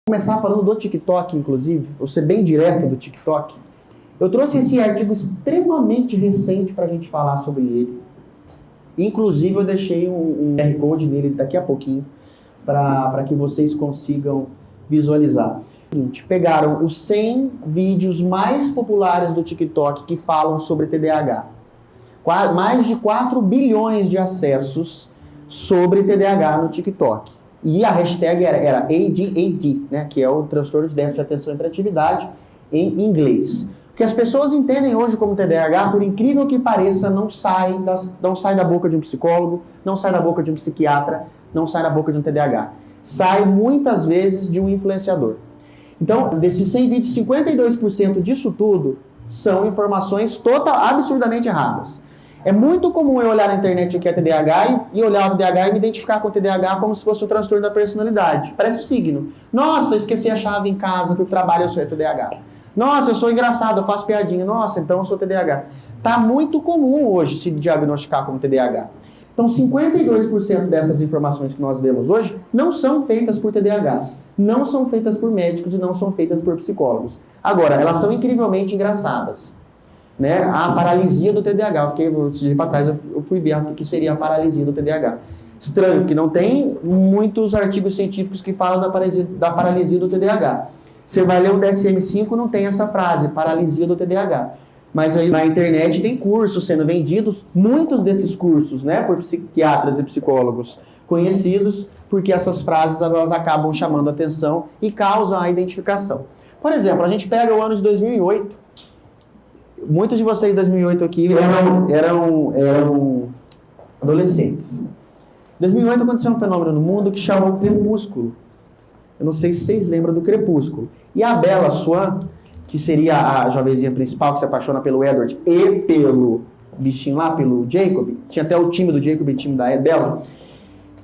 Começar falando do TikTok, inclusive, vou ser bem direto do TikTok. Eu trouxe esse artigo extremamente recente para a gente falar sobre ele. Inclusive, eu deixei um QR Code nele daqui a pouquinho, para que vocês consigam visualizar. Pegaram os 100 vídeos mais populares do TikTok que falam sobre TDAH. Mais de 4 bilhões de acessos sobre TDAH no TikTok. E a hashtag era ADHD, né, que é o transtorno de déficit de atenção e hiperatividade em inglês. O que as pessoas entendem hoje como TDAH, por incrível que pareça, não sai da boca de um psicólogo, não sai da boca de um psiquiatra, não sai da boca de um TDAH. Sai muitas vezes de um influenciador. Então, desses 100 vídeos, 52% disso tudo são informações absurdamente erradas. É muito comum eu olhar na internet o que é TDAH e olhar o TDAH e me identificar com o TDAH como se fosse um transtorno da personalidade. Parece um signo. Nossa, esqueci a chave em casa, que o trabalho eu sou TDAH. Nossa, eu sou engraçado, eu faço piadinha. Nossa, então eu sou TDAH. Tá muito comum hoje se diagnosticar como TDAH. Então, 52% dessas informações que nós vemos hoje não são feitas por TDAHs, não são feitas por médicos e não são feitas por psicólogos. Agora, elas são incrivelmente engraçadas. Né? A paralisia do TDAH. Esse dia para trás eu fui ver o que seria a paralisia do TDAH. Estranho, porque não tem muitos artigos científicos que falam da paralisia do TDAH. Você vai ler o DSM-5, não tem essa frase, paralisia do TDAH. Mas aí na internet tem cursos sendo vendidos, muitos desses cursos, né, por psiquiatras e psicólogos conhecidos, porque essas frases elas acabam chamando a atenção e causam a identificação. Por exemplo, a gente pega o ano de 2008. Muitos de vocês, em 2008 aqui, eram adolescentes. Em 2008 aconteceu um fenômeno no mundo que chamou Crepúsculo. Eu não sei se vocês lembram do Crepúsculo. E a Bella Swan, que seria a jovenzinha principal que se apaixona pelo Edward e pelo bichinho lá, pelo Jacob, tinha até o time do Jacob e o time da Bella,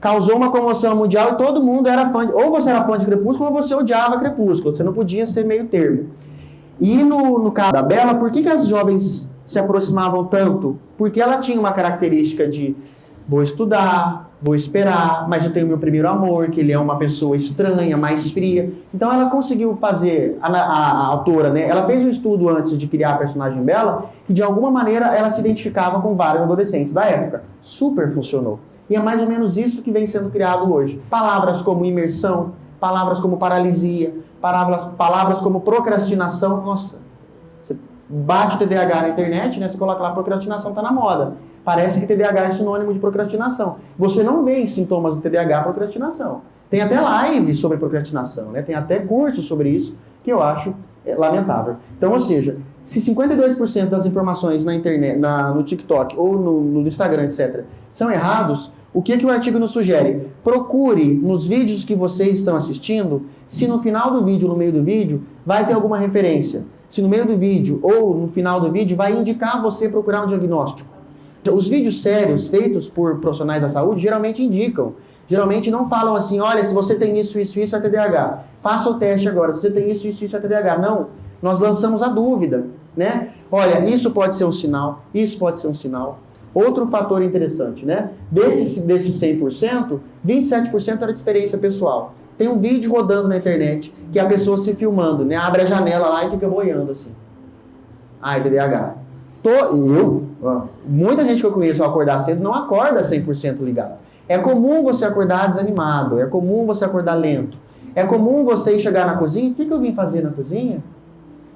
causou uma comoção mundial e todo mundo era fã ou você era fã de Crepúsculo ou você odiava Crepúsculo, você não podia ser meio termo. E no caso da Bella, por que as jovens se aproximavam tanto? Porque ela tinha uma característica de vou estudar, vou esperar, mas eu tenho meu primeiro amor, que ele é uma pessoa estranha, mais fria. Então ela conseguiu fazer, a autora, né? Ela fez um estudo antes de criar a personagem Bella, que de alguma maneira ela se identificava com vários adolescentes da época. Super funcionou. E é mais ou menos isso que vem sendo criado hoje. Palavras como imersão, palavras como paralisia, palavras como procrastinação. Nossa, você bate TDAH na internet, né? Você coloca lá procrastinação, tá na moda. Parece que TDAH é sinônimo de procrastinação. Você não vê sintomas do TDAH procrastinação. Tem até live sobre procrastinação, né? Tem até curso sobre isso, que eu acho lamentável. Então, ou seja, se 52% das informações na internet, no TikTok ou no Instagram, etc., são errados, o que o artigo nos sugere? Procure nos vídeos que vocês estão assistindo, se no final do vídeo, no meio do vídeo, vai ter alguma referência. Se no meio do vídeo ou no final do vídeo vai indicar você procurar um diagnóstico. Os vídeos sérios feitos por profissionais da saúde geralmente indicam. Geralmente não falam assim, olha, se você tem isso, é TDAH. Faça o teste agora, se você tem isso, é TDAH. Não, nós lançamos a dúvida, né? Olha, isso pode ser um sinal, isso pode ser um sinal. Outro fator interessante, né? Desses 100%, 27% era de experiência pessoal. Tem um vídeo rodando na internet que é a pessoa se filmando, né? Abre a janela lá e fica boiando assim. Ah, é TDAH. Muita gente que eu conheço ao acordar cedo não acorda 100% ligado. É comum você acordar desanimado, é comum você acordar lento. É comum você chegar na cozinha, o que eu vim fazer na cozinha?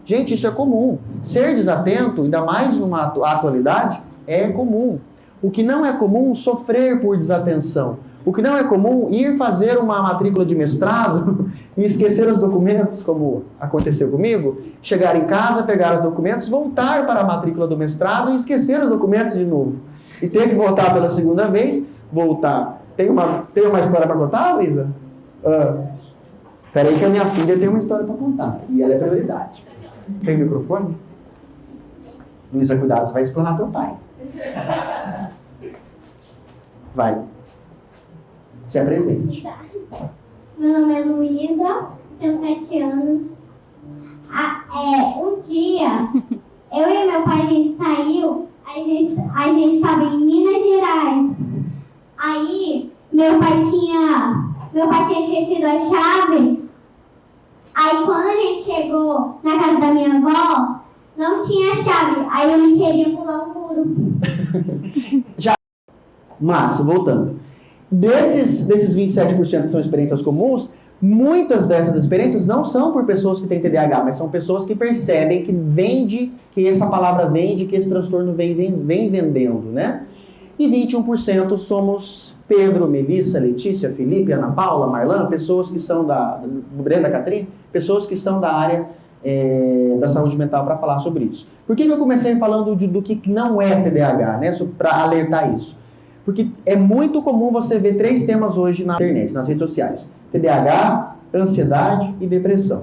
Gente, isso é comum. Ser desatento, ainda mais numa atualidade, é comum. O que não é comum, sofrer por desatenção. O que não é comum, ir fazer uma matrícula de mestrado e esquecer os documentos, como aconteceu comigo, chegar em casa, pegar os documentos, voltar para a matrícula do mestrado e esquecer os documentos de novo. E ter que voltar pela segunda vez, voltar. Tem uma história para contar, Luísa? Peraí que a minha filha tem uma história para contar. E ela é prioridade. Tem microfone? Luísa, cuidado, você vai explanar teu pai. Vai. Se apresente. Tá. Meu nome é Luísa, tenho 7 anos. Um dia, eu e meu pai, a gente saiu, a gente estava em Minas Gerais. Aí, meu pai tinha esquecido a chave Aí quando a gente chegou na casa da minha avó, não tinha chave. Aí ele queria pular um muro. Mas, voltando. Desses 27% que são experiências comuns, muitas dessas experiências não são por pessoas que têm TDAH, mas são pessoas que percebem que essa palavra vende, que esse transtorno vem vendendo, né? E 21% somos Pedro, Melissa, Letícia, Felipe, Ana Paula, Marlan, pessoas que são Brenda, Catrine, pessoas que são da área da saúde mental para falar sobre isso. Por que eu comecei falando do que não é TDAH, né? Para alertar isso. Porque é muito comum você ver 3 temas hoje na internet, nas redes sociais. TDAH, ansiedade e depressão.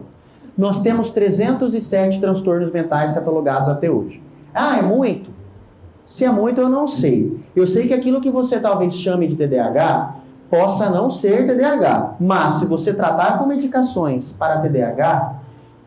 Nós temos 307 transtornos mentais catalogados até hoje. Ah, é muito? Se é muito, eu não sei. Eu sei que aquilo que você talvez chame de TDAH possa não ser TDAH. Mas se você tratar com medicações para TDAH,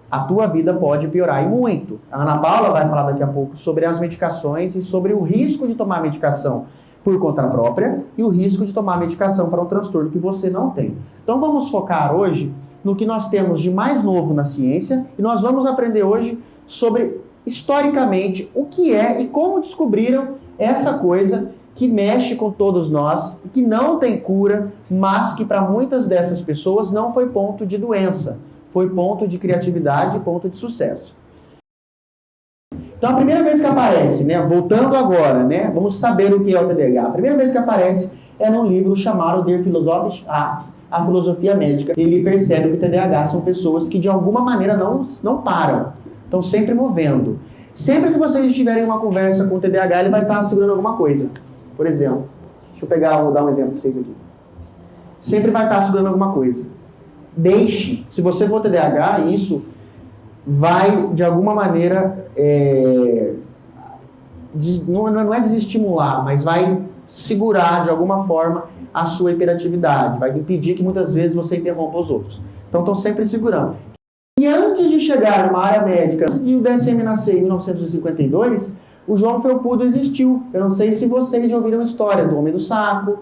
a tua vida pode piorar e muito. A Ana Paula vai falar daqui a pouco sobre as medicações e sobre o risco de tomar medicação por conta própria e o risco de tomar medicação para um transtorno que você não tem. Então vamos focar hoje no que nós temos de mais novo na ciência e nós vamos aprender hoje sobre, historicamente, o que é e como descobriram essa coisa que mexe com todos nós, que não tem cura, mas que para muitas dessas pessoas não foi ponto de doença, foi ponto de criatividade, ponto de sucesso. Então, a primeira vez que aparece, né, voltando agora, né, vamos saber o que é o TDAH. A primeira vez que aparece é num livro chamado Der Philosophische Arzt, a filosofia médica. Ele percebe que o TDAH são pessoas que de alguma maneira não param, estão sempre movendo. Sempre que vocês estiverem em uma conversa com o TDAH, ele vai estar segurando alguma coisa. Por exemplo, deixa eu dar um exemplo para vocês aqui. Sempre vai estar segurando alguma coisa. Deixe, se você for TDAH, isso vai, de alguma maneira, não é desestimular, mas vai segurar, de alguma forma, a sua hiperatividade, vai impedir que muitas vezes você interrompa os outros. Então, estão sempre segurando. E antes de chegar numa área médica, antes de o DSM nascer em 1952, o João Felpudo existiu. Eu não sei se vocês já ouviram a história do Homem do Saco.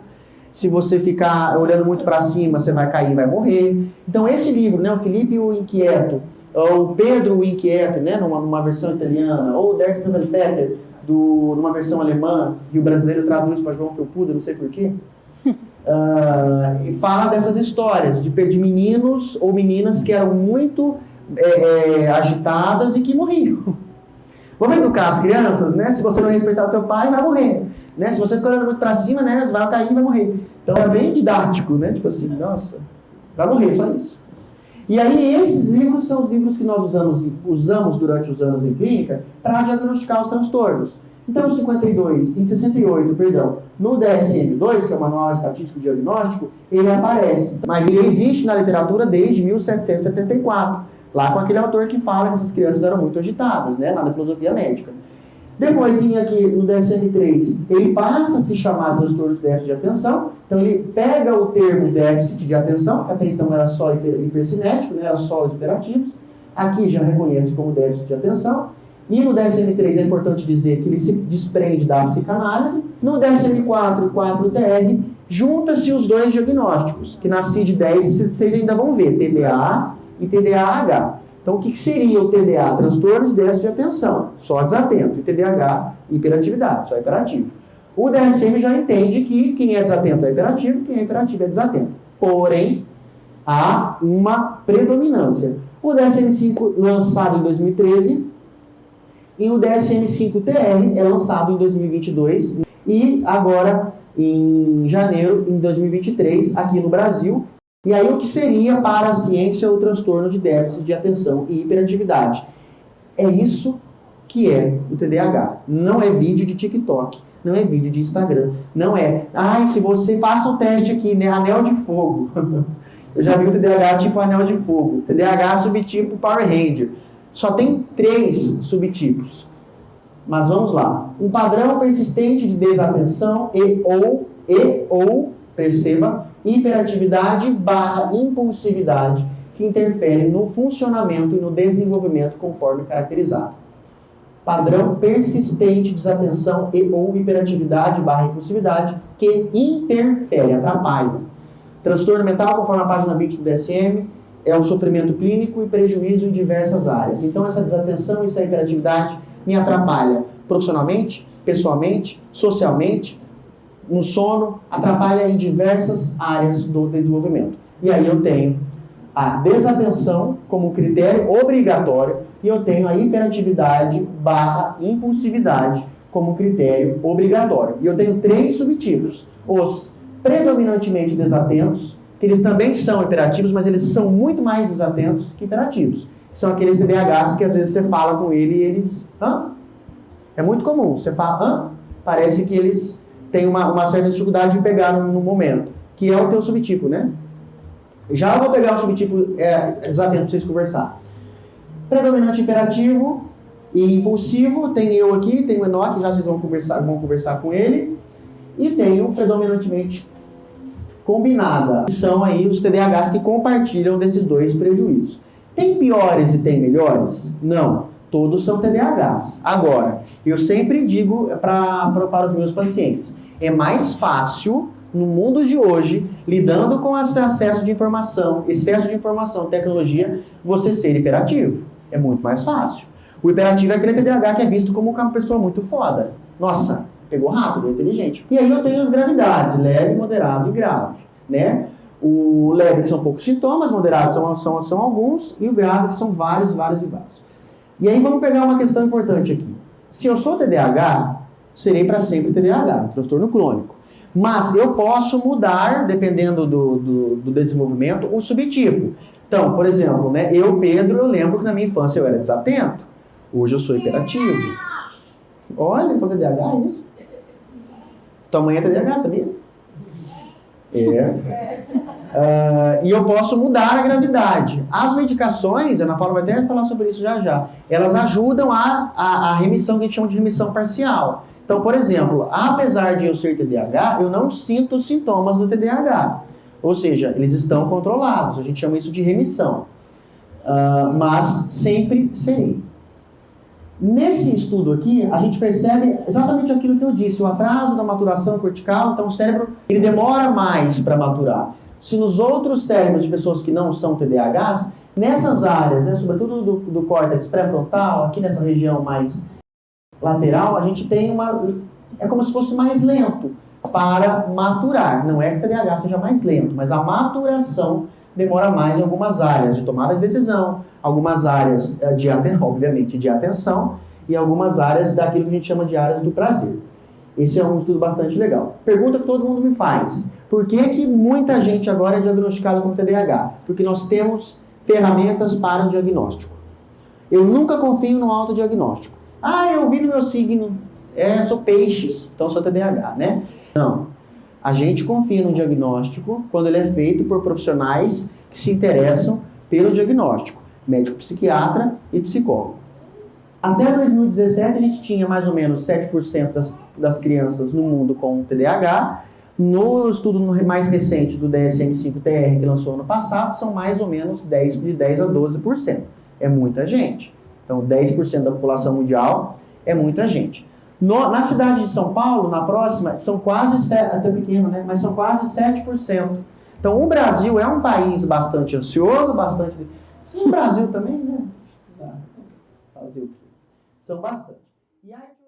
Se você ficar olhando muito para cima, você vai cair e vai morrer. Então, esse livro, né, o Felipe o Inquieto, ou Pedro o Inquieto, né, numa versão italiana, ou Der Steffelpeter, numa versão alemã, que o brasileiro traduz para João Felpudo, não sei porquê, e fala dessas histórias de meninos ou meninas que eram muito agitadas e que morriam. Vamos educar as crianças, né? Se você não respeitar o teu pai, vai morrer. Né? Se você ficar olhando muito para cima, né, você vai cair e vai morrer. Então é bem didático, né? Tipo assim, nossa, vai morrer, só isso. E aí esses livros são os livros que nós usamos durante os anos em clínica para diagnosticar os transtornos. Então, em 68, no DSM-2, que é o Manual Estatístico Diagnóstico, ele aparece. Mas ele existe na literatura desde 1774, lá com aquele autor que fala que essas crianças eram muito agitadas, né, lá na filosofia médica. Depois, aqui no DSM-3, ele passa a se chamar transtorno de déficit de atenção. Então, ele pega o termo déficit de atenção, que até então era só hipercinético, né, era só os hiperativos. Aqui já reconhece como déficit de atenção. E no DSM-3 é importante dizer que ele se desprende da psicanálise. No DSM-4 e 4-TR, junta-se os dois diagnósticos, que na CID-10 vocês ainda vão ver, TDA e TDAH. Então, o que seria o TDA? Transtorno de déficit de atenção, só desatento. E TDAH, hiperatividade, só hiperativo. O DSM já entende que quem é desatento é hiperativo, quem é hiperativo é desatento. Porém, há uma predominância. O DSM-5, lançado em 2013, e o DSM-5-TR é lançado em 2022 e agora em janeiro de 2023 aqui no Brasil. E aí o que seria para a ciência o transtorno de déficit de atenção e hiperatividade? É isso que é o TDAH. Não é vídeo de TikTok, não é vídeo de Instagram, não é, se você faça o teste aqui, né, anel de fogo. Eu já vi o TDAH tipo anel de fogo, TDAH subtipo Power Ranger. Só tem 3 subtipos. Mas vamos lá. Um padrão persistente de desatenção ou, perceba, hiperatividade / impulsividade, que interfere no funcionamento e no desenvolvimento conforme caracterizado. Padrão persistente de desatenção ou hiperatividade / impulsividade, que interfere, atrapalha. Transtorno mental, conforme a página 20 do DSM, é o sofrimento clínico e prejuízo em diversas áreas. Então, essa desatenção e essa hiperatividade me atrapalha profissionalmente, pessoalmente, socialmente, no sono, atrapalha em diversas áreas do desenvolvimento. E aí eu tenho a desatenção como critério obrigatório e eu tenho a hiperatividade / impulsividade como critério obrigatório. E eu tenho 3 subtipos. Os predominantemente desatentos, que eles também são hiperativos, mas eles são muito mais desatentos que hiperativos. São aqueles TDAHs que às vezes você fala com ele e eles... Hã? É muito comum. Você fala, hã? Parece que eles têm uma certa dificuldade de pegar no momento. Que é o teu subtipo, né? Já eu vou pegar o subtipo desatento para vocês conversar. Predominante hiperativo e impulsivo. Tem eu aqui, tem o Enoque, já vocês vão conversar com ele. E tem o predominantemente combinada. São aí os TDAHs que compartilham desses 2 prejuízos. Tem piores e tem melhores? Não. Todos são TDAHs. Agora, eu sempre digo para os meus pacientes, é mais fácil, no mundo de hoje, lidando com esse excesso de informação, tecnologia, você ser hiperativo. É muito mais fácil. O hiperativo é aquele TDAH que é visto como uma pessoa muito foda. Nossa, pegou rápido, é inteligente. E aí eu tenho as gravidades, leve, moderado e grave, né? O leve, que são poucos sintomas, moderados são alguns, e o grave, que são vários. E aí vamos pegar uma questão importante aqui. Se eu sou TDAH, serei para sempre TDAH, transtorno crônico. Mas eu posso mudar, dependendo do desenvolvimento, o subtipo. Então, por exemplo, né, Pedro, eu lembro que na minha infância eu era desatento. Hoje eu sou hiperativo. Olha, ele falou TDAH, é isso? Tua mãe é TDAH, sabia? E eu posso mudar a gravidade. As medicações, a Ana Paula vai até falar sobre isso já, elas ajudam a remissão, que a gente chama de remissão parcial. Então, por exemplo, apesar de eu ser TDAH, eu não sinto os sintomas do TDAH. Ou seja, eles estão controlados. A gente chama isso de remissão. Mas sempre serei. Nesse estudo aqui, a gente percebe exatamente aquilo que eu disse, o atraso da maturação cortical. Então, o cérebro ele demora mais para maturar. Se nos outros cérebros de pessoas que não são TDAHs, nessas áreas, né, sobretudo do córtex pré-frontal, aqui nessa região mais lateral, a gente tem é como se fosse mais lento para maturar. Não é que o TDAH seja mais lento, mas a maturação demora mais em algumas áreas de tomada de decisão, algumas áreas obviamente, de atenção, e algumas áreas daquilo que a gente chama de áreas do prazer. Esse é um estudo bastante legal. Pergunta que todo mundo me faz. Por que muita gente agora é diagnosticada com TDAH? Porque nós temos ferramentas para o diagnóstico. Eu nunca confio no autodiagnóstico. Eu vi no meu signo, sou peixes, então sou TDAH, né? Não. A gente confia no diagnóstico quando ele é feito por profissionais que se interessam pelo diagnóstico. Médico psiquiatra e psicólogo. Até 2017 a gente tinha mais ou menos 7% das crianças no mundo com TDAH. No estudo mais recente do DSM-5-TR, que lançou ano passado, são mais ou menos de 10 a 12%. É muita gente. Então, 10% da população mundial é muita gente. Na cidade de São Paulo, na próxima, são quase, até pequeno, né? Mas são quase 7%. Então, o Brasil é um país bastante ansioso, bastante... O Brasil também, né? Fazer o quê? São bastante. E aí...